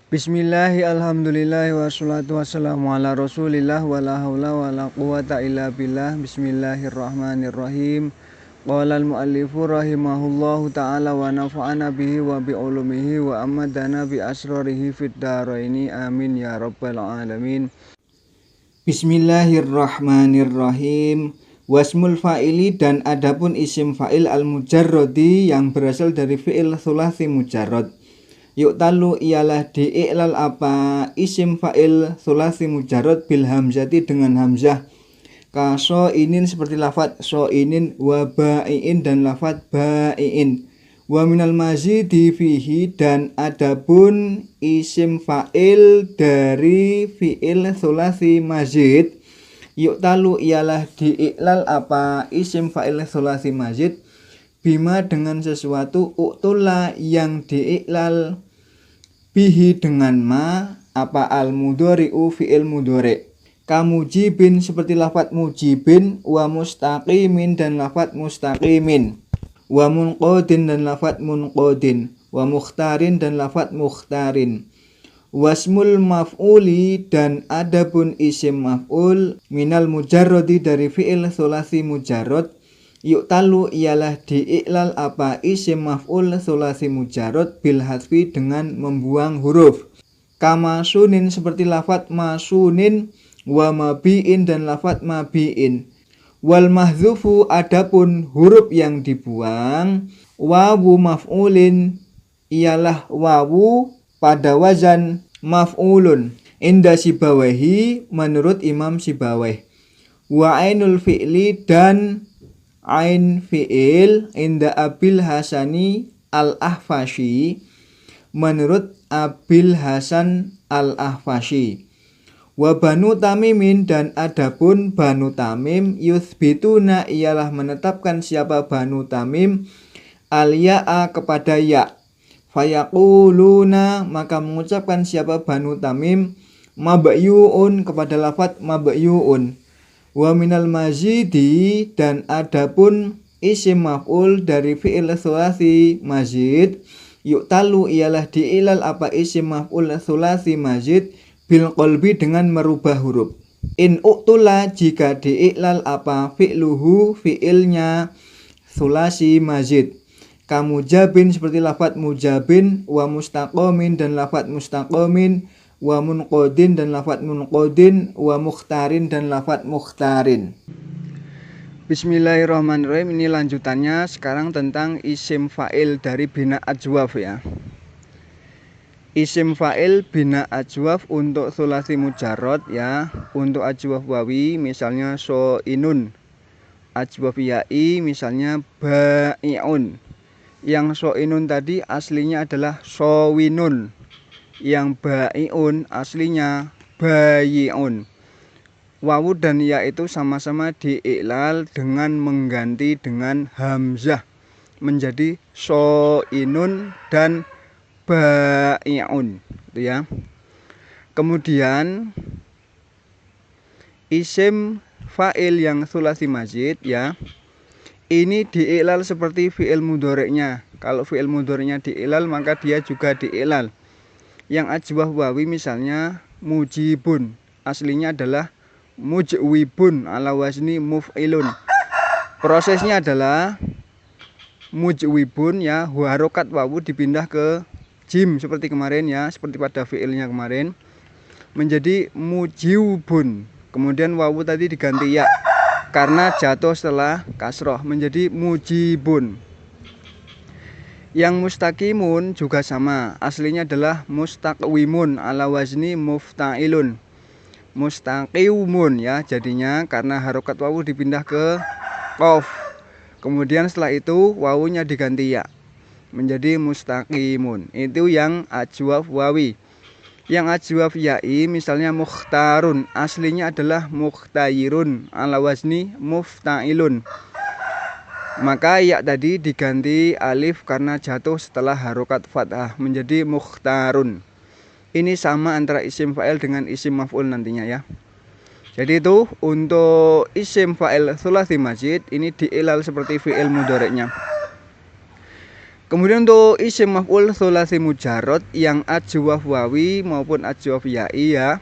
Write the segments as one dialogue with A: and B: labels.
A: Bismillahi alhamdulillahi wassalatu wassalamu ala rasulillah wa la hawla wa la quwata illa billah. Bismillahirrahmanirrahim. Qala al-muallifu rahimahullahu ta'ala wa nafa'ana bihi wa bi'ulumihi wa amadana bi asrarihi fid daraini amin ya rabbal alamin. Bismillahirrahmanirrahim. Wasmul fa'ili dan adapun isim fa'il al-mujarrodi yang berasal dari fi'il thulathi mujarrad. Yu'talu ialah di'iklal apa isim fa'il thulathi mujarrad bil hamzati dengan hamzah. Ka so'inin seperti lafad so'inin wa ba'i'in dan lafad ba'i'in. Wa minal mazidi fihi dan adapun isim fa'il dari fi'il thulathi mazid. Yu'talu ialah di'iklal apa isim fa'il thulathi mazid bima dengan sesuatu u'tula yang di'iklal bihi dengan ma apa al mudhari'u fi'il mudhari'. Kamujibin seperti lafat mujibin wa mustaqimin dan lafat mustaqimin. Wa munqadin dan lafat munqadin. Wa mukhtarin dan lafat mukhtarin. Wasmul maf'uli dan adapun isim maf'ul minal mujarrodi dari fi'il thulathi mujarrad. Yu'talu ialah di'iklal apa isim maf'ul thulathi mujarrad bil hadfi dengan membuang huruf. Kama sunin seperti lafat masunin wa mabi'in dan lafat mabi'in. Wal mahdhufu adapun huruf yang dibuang wawu maf'ulin ialah wawu pada wazan maf'ulun inda Sibawahi menurut Imam Sibawayh. Wa ainul fi'li dan ain fi'il inda Abil Hasani al-Ahfashi menurut Abil Hasan al-Ahfashi. Wa banu tamimin dan adapun banu tamim yuthbituna ialah menetapkan siapa banu tamim al-ya'a kepada ya. Fayaquluna maka mengucapkan siapa banu tamim mabyu'un kepada lafaz mabyu'un. Wa minal mazidi dan adapun isim maf'ul dari fi'il thulathi mazid yu'talu ialah di'ilal apa isim maf'ul thulathi mazid bil qalbi dengan merubah huruf. In u'tula jika di'ilal apa fi'luhu fi'ilnya thulathi mazid. Kamujabin seperti lafaz mujabin wa mustaqomin dan lafaz mustaqomin. Wa munqadin dan lafaz munqadin. Wa mukhtarin dan lafaz mukhtarin. Bismillahirrahmanirrahim. Ini lanjutannya sekarang tentang isim fa'il dari bina ajwaf ya. Isim fa'il bina ajwaf untuk thulathi mujarrad ya. Untuk ajwaf wawi misalnya so'inun. Ajwaf ya'i misalnya ba'i'un. Yang so'inun tadi aslinya adalah sowinun. Yang ba'i'un aslinya bayi'un. Wawu dan ya itu sama-sama di'iklal dengan mengganti dengan hamzah menjadi so'inun dan ba'i'un itu ya. Kemudian isim fa'il yang thulathi mazid ya. Ini di'iklal seperti fi'il mudhari'nya. Kalau fi'il mudhari'nya di'iklal maka dia juga di'iklal. Yang ajwaf wawi misalnya mujibun aslinya adalah mujwibun ala wazni muf'ilun. Prosesnya adalah mujwibun ya, harokat wawu dipindah ke jim seperti kemarin ya, seperti pada fi'ilnya kemarin menjadi mujiwbun. Kemudian wawu tadi diganti ya karena jatuh setelah kasroh menjadi mujibun. Yang mustaqimun juga sama, aslinya adalah mustaqwimun ala wazni mufta'ilun. Mustaqimun ya jadinya karena harokat wawu dipindah ke qaf. Kemudian setelah itu wawunya diganti ya menjadi mustaqimun. Itu yang ajwaf wawi. Yang ajwaf ya'i misalnya mukhtarun aslinya adalah mukhtayirun ala wazni mufta'ilun. Maka ya tadi diganti alif karena jatuh setelah harokat fathah menjadi mukhtarun. Ini sama antara isim fa'il dengan isim maf'ul nantinya ya. Jadi itu untuk isim fa'il thulathi mazid ini di'ilal seperti fi'il mudhari'nya. Kemudian untuk isim maf'ul tsulasi mujarrad yang ajwaf wawi maupun ajwaf ya'i ya.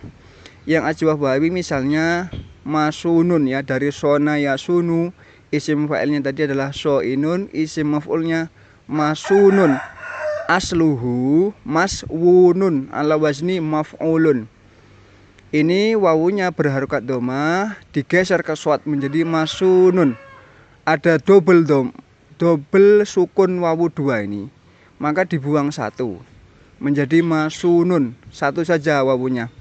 A: Yang ajwaf wawi misalnya masunun ya, dari sona yasunu, isim fa'ilnya tadi adalah soinun, isim maf'ulnya masunun. Asluhu maswunun ala wazni maf'ulun. Ini wawunya berharokat doma, digeser ke shad menjadi masunun. Ada double sukun wawu dua ini, maka dibuang satu menjadi masunun, satu saja wawunya.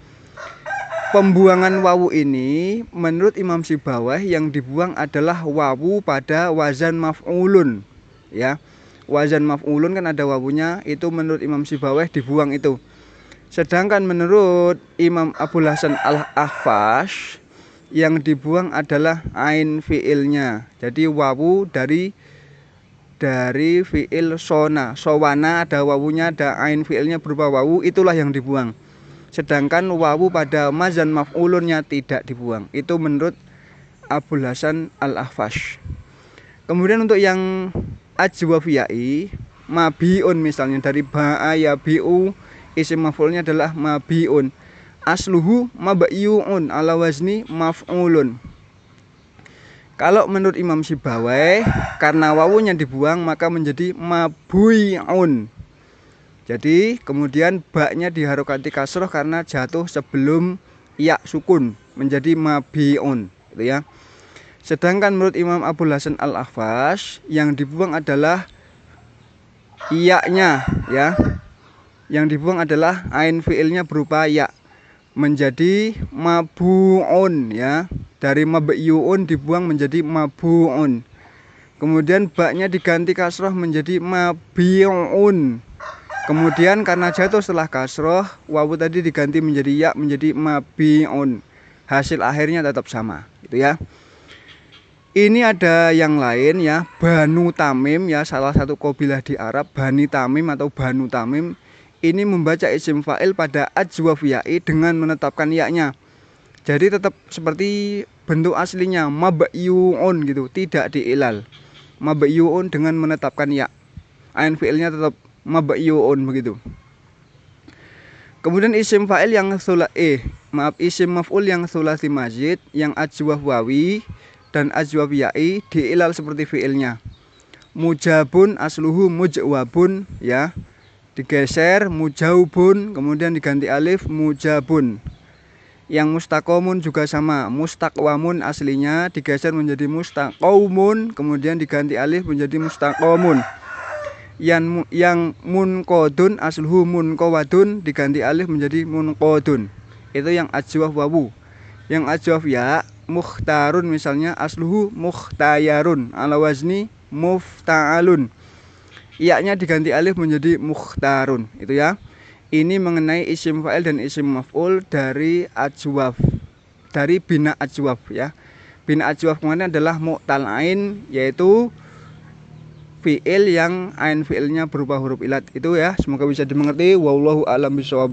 A: Pembuangan wawu ini menurut Imam Sibawayh yang dibuang adalah wawu pada wazan maf'ulun ya. Wazan maf'ulun kan ada wawunya, itu menurut Imam Sibawayh dibuang itu. Sedangkan menurut Imam Abul Hasan Al-Ahfash yang dibuang adalah ain fiilnya. Jadi wawu dari fiil sowana ada wawunya, ada ain fiilnya berupa wawu, itulah yang dibuang. Sedangkan wawu pada mazan maf'ulunnya tidak dibuang. Itu menurut Abul Hasan Al-Ahfash. Kemudian untuk yang ajwaf ya'i, mabiun misalnya dari ba'a yabi'u, isim maf'ulnya adalah mabiun. Asluhu mabayyu'un ala wazni maf'ulun. Kalau menurut Imam Sibawayh, karena wawunya dibuang maka menjadi mabuy'un. Jadi kemudian baknya diharokati kasroh karena jatuh sebelum ya sukun menjadi mabi'un, gitu ya. Sedangkan menurut Imam Abul Hasan Al-Ahfash yang dibuang adalah iya-nya ya. Yang dibuang adalah ain fiilnya berupa ya menjadi mabu'un ya. Dari mabyu'un dibuang menjadi mabu'un. Kemudian baknya diganti kasroh menjadi mabi'un. Kemudian karena jatuh setelah kasroh, wawu tadi diganti menjadi ya menjadi mabi'un. Hasil akhirnya tetap sama, gitu ya. Ini ada yang lain ya, Banu Tamim ya, salah satu kabilah di Arab, Bani Tamim atau Banu Tamim. Ini membaca isim fa'il pada ajwaf ya'i dengan menetapkan ya-nya. Jadi tetap seperti bentuk aslinya mabyu'un gitu, tidak diilal. Mabyu'un dengan menetapkan ya. Ain fi'ilnya tetap mabyu'un begitu. Kemudian isim fa'il yang isim maf'ul yang sulasi mazid yang ajwaf wawi dan ajwaf ya'i diilal seperti fi'ilnya. Mujabun asluhu mujwabun ya. Digeser mujaubun, kemudian diganti alif mujabun. Yang mustaqomun juga sama, mustaqwamun aslinya digeser menjadi mustaqaumun, kemudian diganti alif menjadi mustaqomun. Yang munqodun asluhu munqawadun, diganti alif menjadi munqodun. Itu yang ajwaf wawu. Yang ajwaf ya, mukhtarun misalnya asluhu mukhtayarun ala wazni mufta'alun. Iya-nya diganti alif menjadi mukhtarun, itu ya. Ini mengenai isim fa'il dan isim maf'ul dari ajwaf, dari bina ajwaf ya. Bina ajwaf kemarin adalah mu'tal ain, yaitu fi'il yang ain fi'ilnya berupa huruf ilat. Itu ya, semoga bisa dimengerti. Wallahu a'lam bishawab.